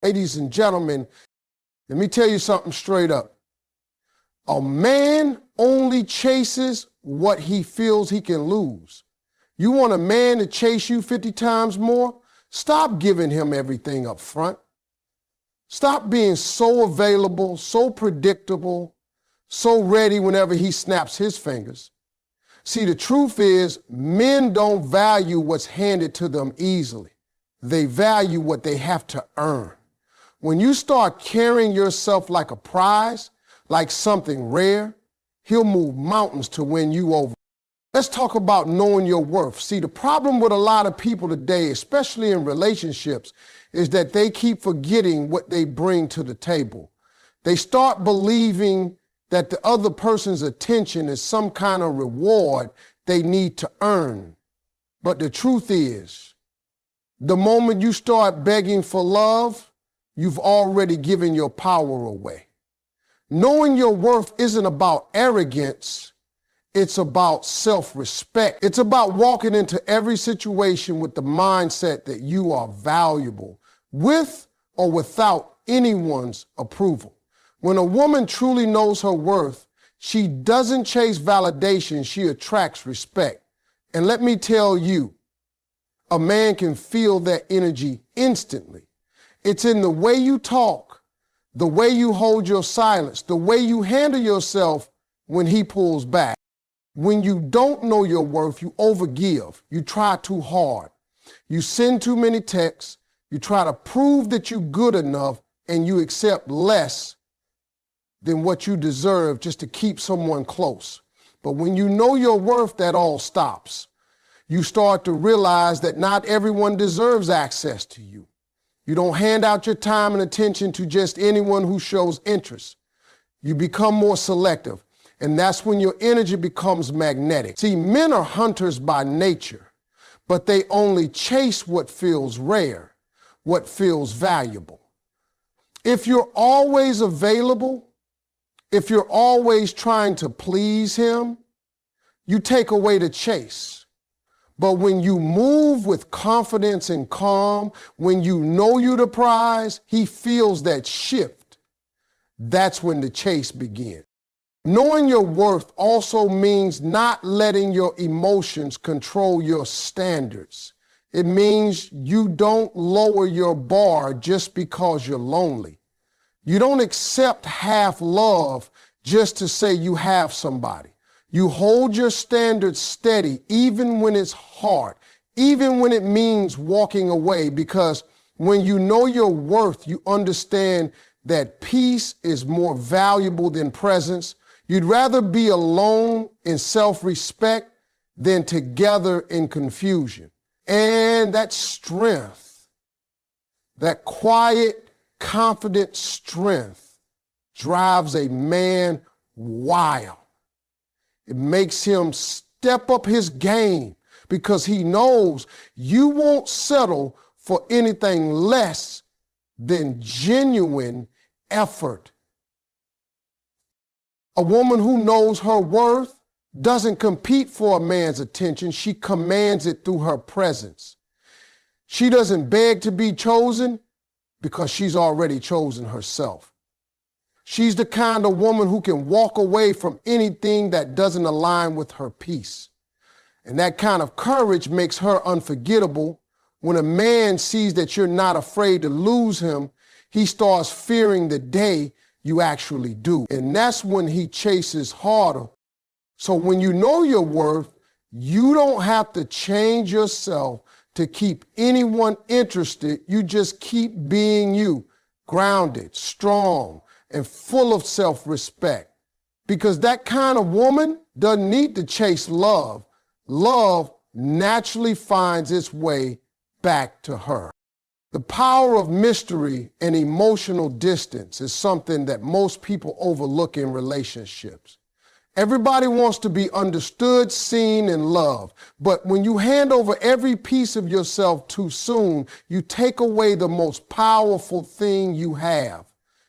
Ladies and gentlemen, let me tell you something straight up. A man only chases what he feels he can lose. You want a man to chase you 50 times more? Stop giving him everything up front. Stop being so available, so predictable, so ready whenever he snaps his fingers. See, the truth is, men don't value what's handed to them easily. They value what they have to earn. When you start carrying yourself like a prize, like something rare, he'll move mountains to win you over. Let's talk about knowing your worth. See, the problem with a lot of people today, especially in relationships, is that they keep forgetting what they bring to the table. They start believing that the other person's attention is some kind of reward they need to earn. But the truth is, the moment you start begging for love, you've already given your power away. Knowing your worth isn't about arrogance. It's about self-respect. It's about walking into every situation with the mindset that you are valuable, with or without anyone's approval. When a woman truly knows her worth, she doesn't chase validation, she attracts respect. And let me tell you, a man can feel that energy instantly. It's in the way you talk, the way you hold your silence, the way you handle yourself when he pulls back. When you don't know your worth, you overgive, you try too hard, you send too many texts, you try to prove that you're good enough, and you accept less than what you deserve just to keep someone close. But when you know your worth, that all stops. You start to realize that not everyone deserves access to you. You don't hand out your time and attention to just anyone who shows interest. You become more selective, and that's when your energy becomes magnetic. See, men are hunters by nature, but they only chase what feels rare, what feels valuable. If you're always available, if you're always trying to please him, you take away the chase. But when you move with confidence and calm, when you know you're the prize, he feels that shift. That's when the chase begins. Knowing your worth also means not letting your emotions control your standards. It means you don't lower your bar just because you're lonely. You don't accept half love just to say you have somebody. You hold your standards steady even when it's hard, even when it means walking away, because when you know your worth, you understand that peace is more valuable than presence. You'd rather be alone in self-respect than together in confusion. And that strength, that quiet, confident strength drives a man wild. It makes him step up his game because he knows you won't settle for anything less than genuine effort. A woman who knows her worth doesn't compete for a man's attention. She commands it through her presence. She doesn't beg to be chosen because she's already chosen herself. She's the kind of woman who can walk away from anything that doesn't align with her peace. And that kind of courage makes her unforgettable. When a man sees that you're not afraid to lose him, he starts fearing the day you actually do. And that's when he chases harder. So when you know your worth, you don't have to change yourself to keep anyone interested. You just keep being you, grounded, strong, and full of self-respect. Because that kind of woman doesn't need to chase love. Love naturally finds its way back to her. The power of mystery and emotional distance is something that most people overlook in relationships. Everybody wants to be understood, seen, and loved. But when you hand over every piece of yourself too soon, you take away the most powerful thing you have.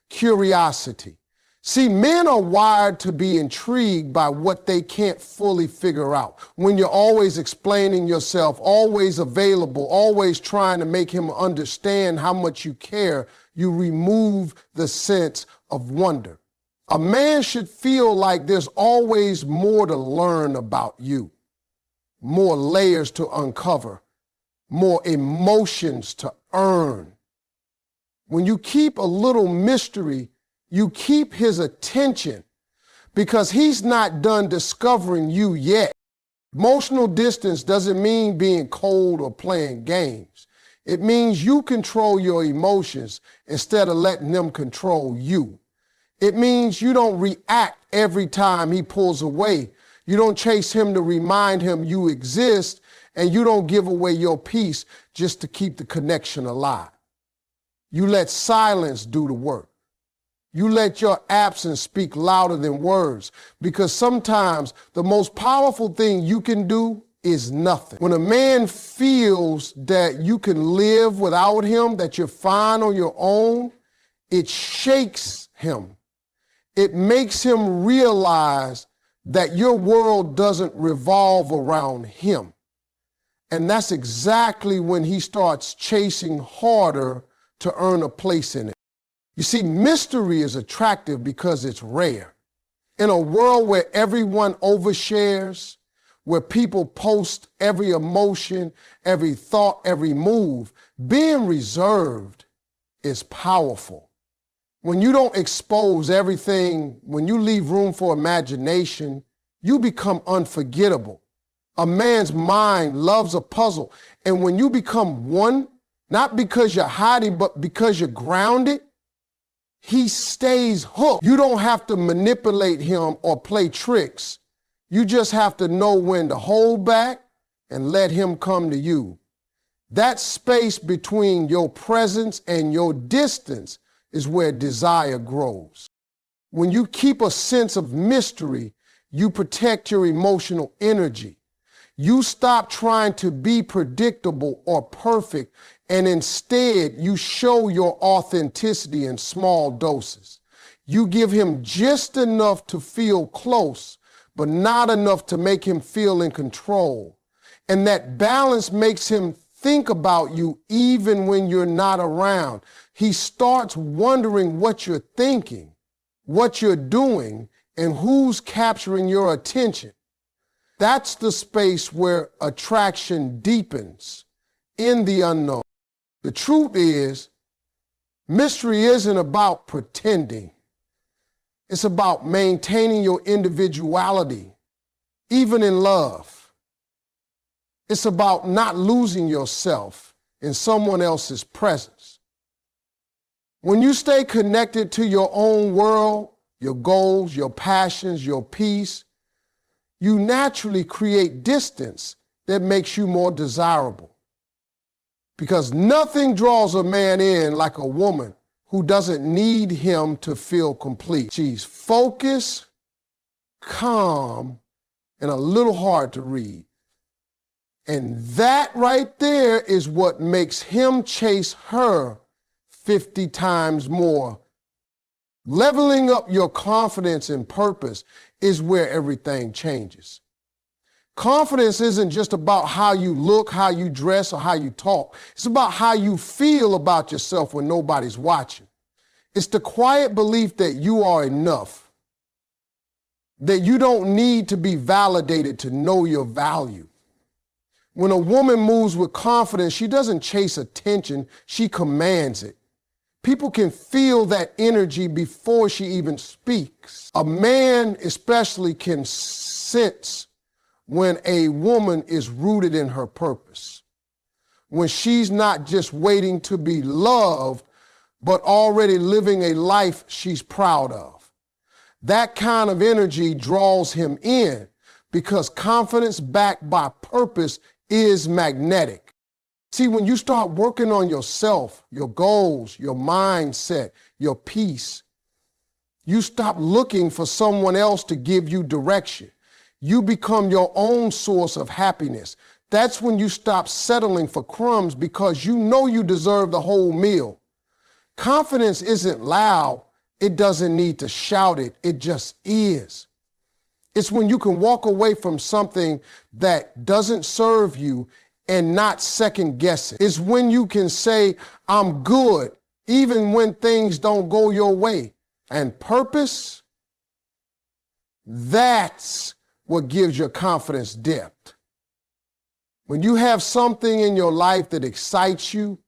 Curiosity. See, men are wired to be intrigued by what they can't fully figure out. When you're always explaining yourself, always available, always trying to make him understand how much you care, you remove the sense of wonder. A man should feel like there's always more to learn about you, more layers to uncover, more emotions to earn. When you keep a little mystery, you keep his attention because he's not done discovering you yet. Emotional distance doesn't mean being cold or playing games. It means you control your emotions instead of letting them control you. It means you don't react every time he pulls away. You don't chase him to remind him you exist, and you don't give away your peace just to keep the connection alive. You let silence do the work. You let your absence speak louder than words, because sometimes the most powerful thing you can do is nothing. When a man feels that you can live without him, that you're fine on your own, it shakes him. It makes him realize that your world doesn't revolve around him. And that's exactly when he starts chasing harder to earn a place in it. You see, mystery is attractive because it's rare. In a world where everyone overshares, where people post every emotion, every thought, every move, being reserved is powerful. When you don't expose everything, when you leave room for imagination, you become unforgettable. A man's mind loves a puzzle. And when you become one, not because you're hiding, but because you're grounded, he stays hooked. You don't have to manipulate him or play tricks. You just have to know when to hold back and let him come to you. That space between your presence and your distance is where desire grows. When you keep a sense of mystery, you protect your emotional energy. You stop trying to be predictable or perfect, and instead you show your authenticity in small doses. You give him just enough to feel close, but not enough to make him feel in control. And that balance makes him think about you even when you're not around. He starts wondering what you're thinking, what you're doing, and who's capturing your attention. That's the space where attraction deepens in the unknown. The truth is, mystery isn't about pretending. It's about maintaining your individuality, even in love. It's about not losing yourself in someone else's presence. When you stay connected to your own world, your goals, your passions, your peace, you naturally create distance that makes you more desirable. Because nothing draws a man in like a woman who doesn't need him to feel complete. She's focused, calm, and a little hard to read. And that right there is what makes him chase her 50 times more. Leveling up your confidence and purpose is where everything changes. Confidence isn't just about how you look, how you dress, or how you talk. It's about how you feel about yourself when nobody's watching. It's the quiet belief that you are enough, that you don't need to be validated to know your value. When a woman moves with confidence, she doesn't chase attention, she commands it. People can feel that energy before she even speaks. A man especially can sense when a woman is rooted in her purpose, when she's not just waiting to be loved, but already living a life she's proud of. That kind of energy draws him in because confidence backed by purpose is magnetic. See, when you start working on yourself, your goals, your mindset, your peace, you stop looking for someone else to give you direction. You become your own source of happiness. That's when you stop settling for crumbs because you know you deserve the whole meal. Confidence isn't loud. It doesn't need to shout it. It just is. It's when you can walk away from something that doesn't serve you and not second guess it. It's when you can say, I'm good, even when things don't go your way. And purpose, that's what gives your confidence depth. When you have something in your life that excites you,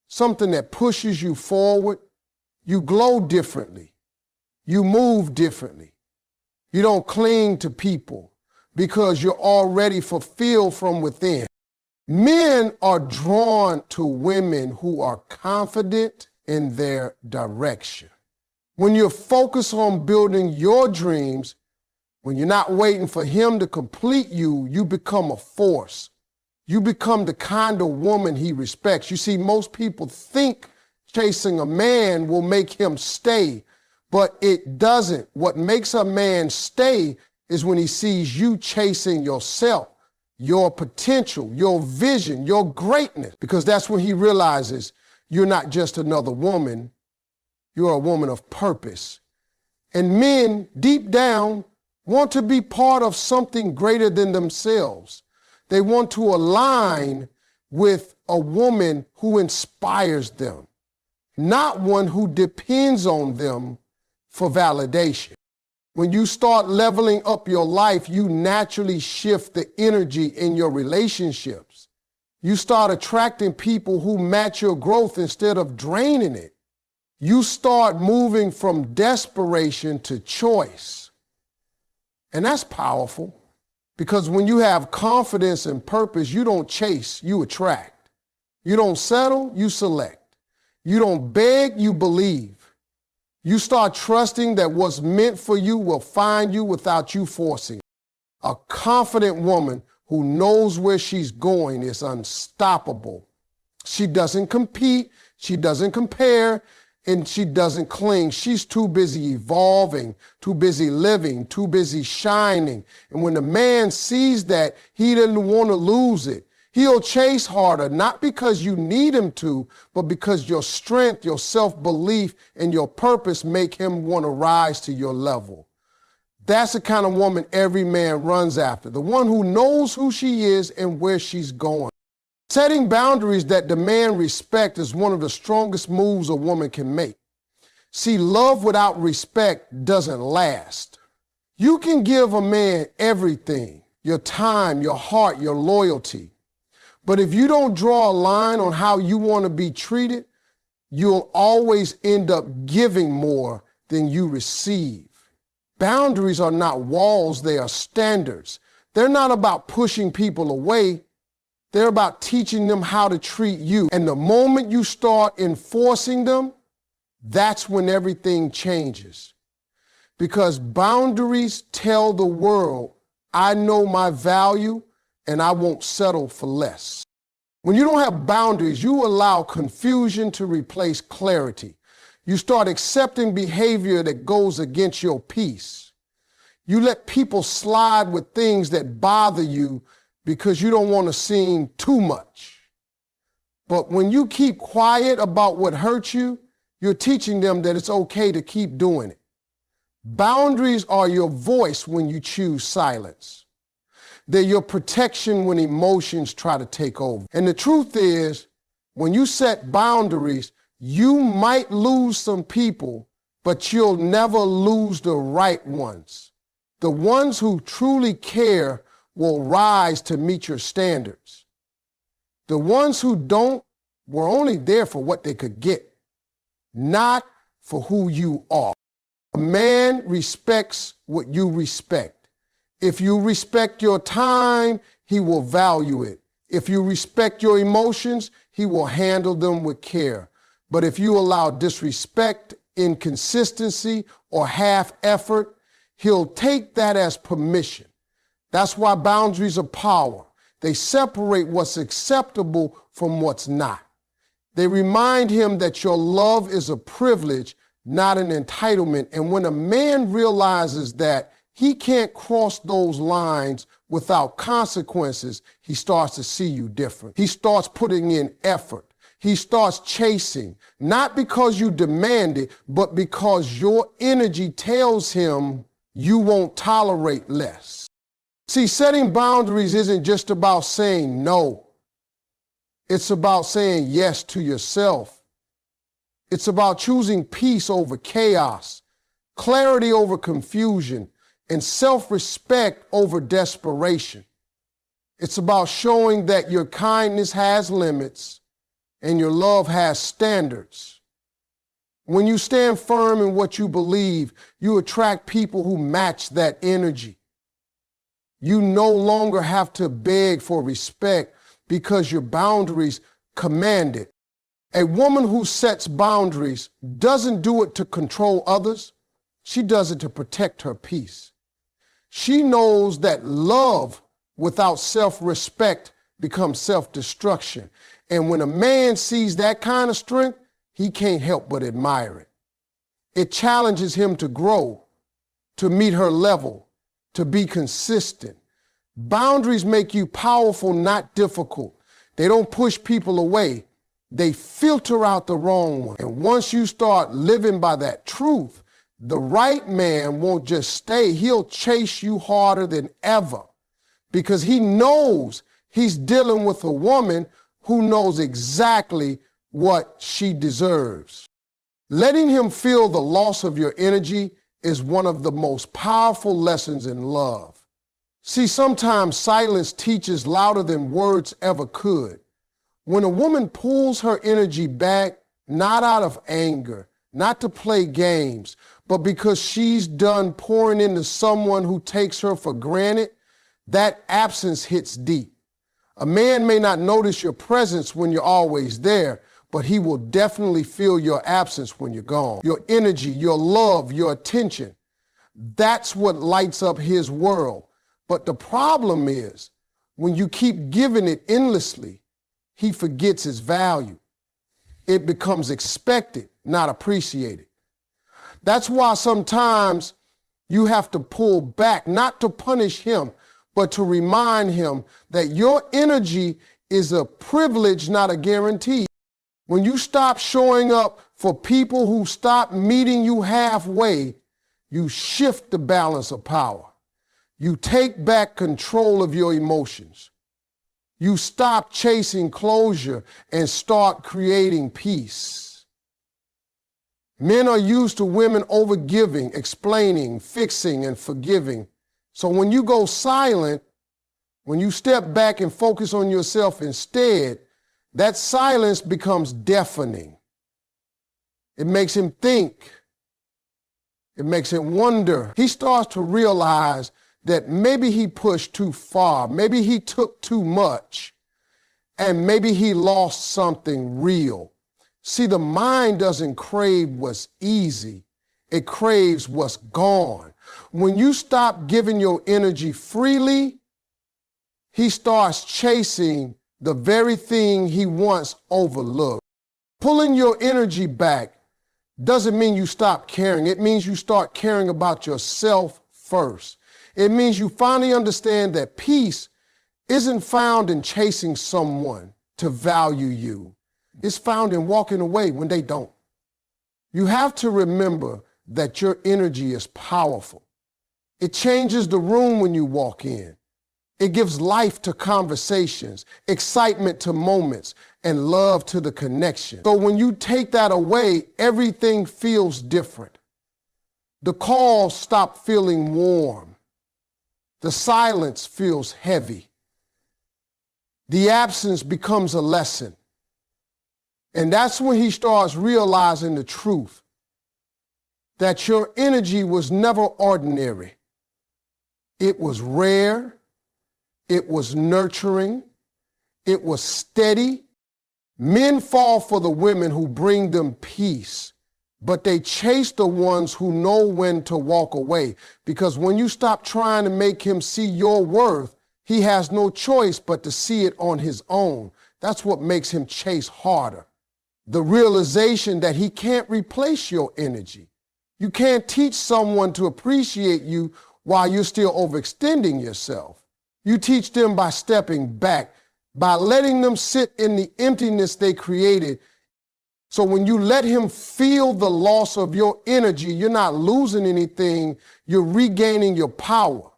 something that pushes you forward, you glow differently. You move differently. You don't cling to people because you're already fulfilled from within. Men are drawn to women who are confident in their direction. When you're focused on building your dreams, when you're not waiting for him to complete you, you become a force. You become the kind of woman he respects. You see, most people think chasing a man will make him stay, but it doesn't. What makes a man stay is when he sees you chasing yourself, your potential, your vision, your greatness, because that's when he realizes you're not just another woman, you're a woman of purpose. And men, deep down, want to be part of something greater than themselves. They want to align with a woman who inspires them, not one who depends on them for validation. When you start leveling up your life, you naturally shift the energy in your relationships. You start attracting people who match your growth instead of draining it. You start moving from desperation to choice. And that's powerful, because when you have confidence and purpose, you don't chase, you attract. You don't settle, you select. You don't beg, you believe. You start trusting that what's meant for you will find you without you forcing. A confident woman who knows where she's going is unstoppable. She doesn't compete, she doesn't compare, and she doesn't cling. She's too busy evolving, too busy living, too busy shining. And when the man sees that, he doesn't want to lose it. He'll chase harder, not because you need him to, but because your strength, your self-belief, and your purpose make him want to rise to your level. That's the kind of woman every man runs after, the one who knows who she is and where she's going. Setting boundaries that demand respect is one of the strongest moves a woman can make. See, love without respect doesn't last. You can give a man everything, your time, your heart, your loyalty. But if you don't draw a line on how you want to be treated, you'll always end up giving more than you receive. Boundaries are not walls, they are standards. They're not about pushing people away. They're about teaching them how to treat you. And the moment you start enforcing them, that's when everything changes. Because boundaries tell the world, I know my value and I won't settle for less. When you don't have boundaries, you allow confusion to replace clarity. You start accepting behavior that goes against your peace. You let people slide with things that bother you because you don't want to seem too much. But when you keep quiet about what hurts you, you're teaching them that it's okay to keep doing it. Boundaries are your voice when you choose silence. They're your protection when emotions try to take over. And the truth is, when you set boundaries, you might lose some people, but you'll never lose the right ones. The ones who truly care will rise to meet your standards. The ones who don't were only there for what they could get, not for who you are. A man respects what you respect. If you respect your time, he will value it. If you respect your emotions, he will handle them with care. But if you allow disrespect, inconsistency, or half effort, he'll take that as permission. That's why boundaries are power. They separate what's acceptable from what's not. They remind him that your love is a privilege, not an entitlement. And when a man realizes that he can't cross those lines without consequences, he starts to see you different. He starts putting in effort. He starts chasing, not because you demand it, but because your energy tells him you won't tolerate less. See, setting boundaries isn't just about saying no. It's about saying yes to yourself It's about choosing peace over chaos, clarity over confusion, and self-respect over desperation. It's about showing that your kindness has limits and your love has standards. When you stand firm in what you believe, you attract people who match that energy. You no longer have to beg for respect because your boundaries command it. A woman who sets boundaries doesn't do it to control others. She does it to protect her peace. She knows that love without self-respect becomes self-destruction. And when a man sees that kind of strength, he can't help but admire it. It challenges him to grow, to meet her level, to be consistent. Boundaries make you powerful, not difficult. They don't push people away. They filter out the wrong one. And once you start living by that truth, the right man won't just stay. He'll chase you harder than ever because he knows he's dealing with a woman who knows exactly what she deserves. Letting him feel the loss of your energy is one of the most powerful lessons in love. See, sometimes silence teaches louder than words ever could. When a woman pulls her energy back, not out of anger, not to play games, but because she's done pouring into someone who takes her for granted, that absence hits deep. A man may not notice your presence when you're always there, but he will definitely feel your absence when you're gone. Your energy, your love, your attention, that's what lights up his world. But the problem is, when you keep giving it endlessly, he forgets its value. It becomes expected, not appreciated. That's why sometimes you have to pull back, not to punish him, but to remind him that your energy is a privilege, not a guarantee. When you stop showing up for people who stop meeting you halfway, you shift the balance of power. You take back control of your emotions. You stop chasing closure and start creating peace. Men are used to women overgiving, explaining, fixing, and forgiving. So when you go silent, when you step back and focus on yourself instead, that silence becomes deafening. It makes him think. It makes him wonder. He starts to realize that maybe he pushed too far, maybe he took too much, and maybe he lost something real. See, the mind doesn't crave what's easy, it craves what's gone. When you stop giving your energy freely, he starts chasing the very thing he once overlooked. Pulling your energy back doesn't mean you stop caring. It means you start caring about yourself first. It means you finally understand that peace isn't found in chasing someone to value you. It's found in walking away when they don't. You have to remember that your energy is powerful. It changes the room when you walk in. It gives life to conversations, excitement to moments, and love to the connection. So when you take that away, everything feels different. The calls stop feeling warm. The silence feels heavy. The absence becomes a lesson. And that's when he starts realizing the truth, that your energy was never ordinary. It was rare. It was nurturing. It was steady. Men fall for the women who bring them peace, but they chase the ones who know when to walk away. Because when you stop trying to make him see your worth, he has no choice but to see it on his own. That's what makes him chase harder. The realization that he can't replace your energy. You can't teach someone to appreciate you while you're still overextending yourself. You teach them by stepping back, by letting them sit in the emptiness they created. So when you let him feel the loss of your energy, you're not losing anything, you're regaining your power.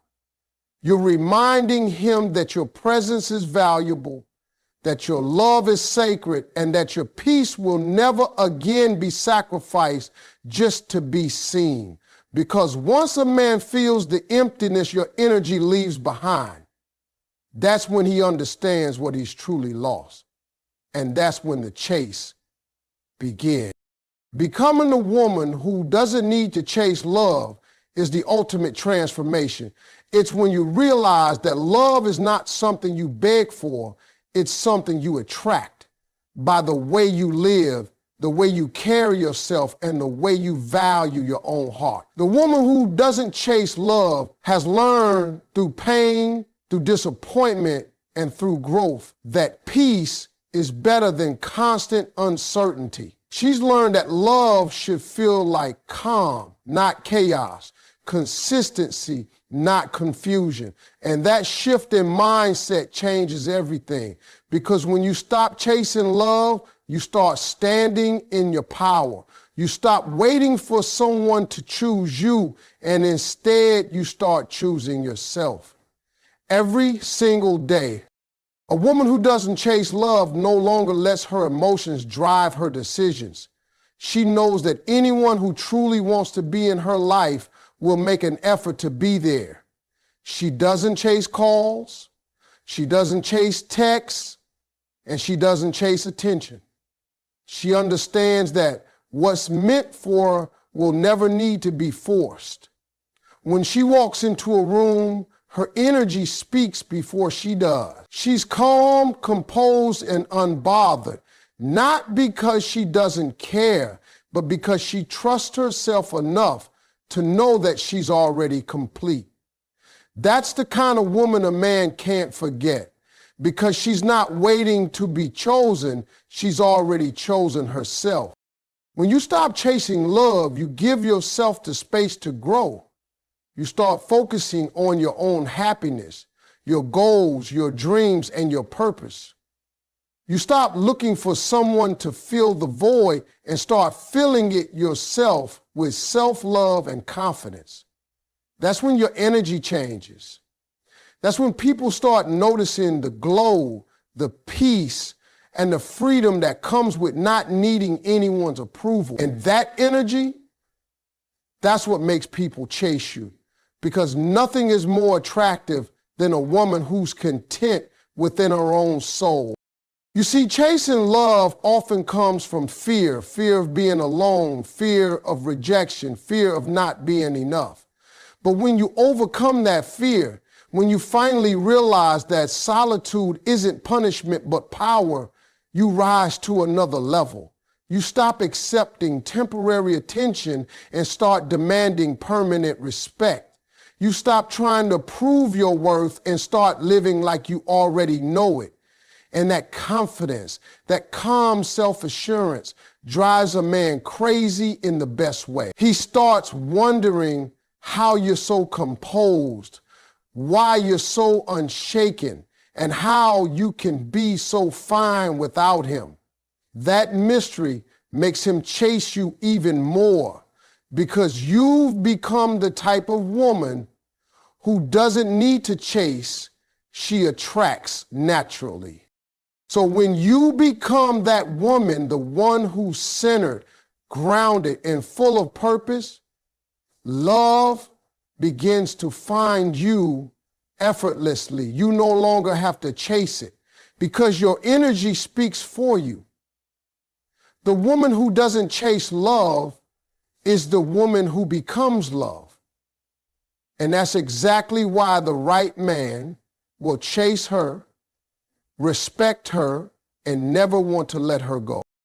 You're reminding him that your presence is valuable, that your love is sacred, and that your peace will never again be sacrificed just to be seen. Because once a man feels the emptiness your energy leaves behind, that's when he understands what he's truly lost. And that's when the chase begins. Becoming a woman who doesn't need to chase love is the ultimate transformation. It's when you realize that love is not something you beg for, it's something you attract by the way you live, the way you carry yourself, and the way you value your own heart. The woman who doesn't chase love has learned through pain, through disappointment, and through growth that peace is better than constant uncertainty. She's learned that love should feel like calm, not chaos, consistency, not confusion. And that shift in mindset changes everything. Because when you stop chasing love, you start standing in your power. You stop waiting for someone to choose you, and instead you start choosing yourself. Every single day, a woman who doesn't chase love no longer lets her emotions drive her decisions. She knows that anyone who truly wants to be in her life will make an effort to be there. She doesn't chase calls, she doesn't chase texts, and she doesn't chase attention. She understands that what's meant for her will never need to be forced. When she walks into a room, her energy speaks before she does. She's calm, composed, and unbothered, not because she doesn't care, but because she trusts herself enough to know that she's already complete. That's the kind of woman a man can't forget, because she's not waiting to be chosen, she's already chosen herself. When you stop chasing love, you give yourself the space to grow. You start focusing on your own happiness, your goals, your dreams, and your purpose. You stop looking for someone to fill the void and start filling it yourself with self-love and confidence. That's when your energy changes. That's when people start noticing the glow, the peace, and the freedom that comes with not needing anyone's approval. And that energy, that's what makes people chase you. Because nothing is more attractive than a woman who's content within her own soul. You see, chasing love often comes from fear of being alone, fear of rejection, fear of not being enough. But when you overcome that fear, when you finally realize that solitude isn't punishment but power, you rise to another level. You stop accepting temporary attention and start demanding permanent respect. You stop trying to prove your worth and start living like you already know it. And that confidence, that calm self-assurance drives a man crazy in the best way. He starts wondering how you're so composed, why you're so unshaken, and how you can be so fine without him. That mystery makes him chase you even more, because you've become the type of woman who doesn't need to chase, she attracts naturally. So when you become that woman, the one who's centered, grounded, and full of purpose, love begins to find you effortlessly. You no longer have to chase it because your energy speaks for you. The woman who doesn't chase love is the woman who becomes love. And that's exactly why the right man will chase her, respect her, and never want to let her go.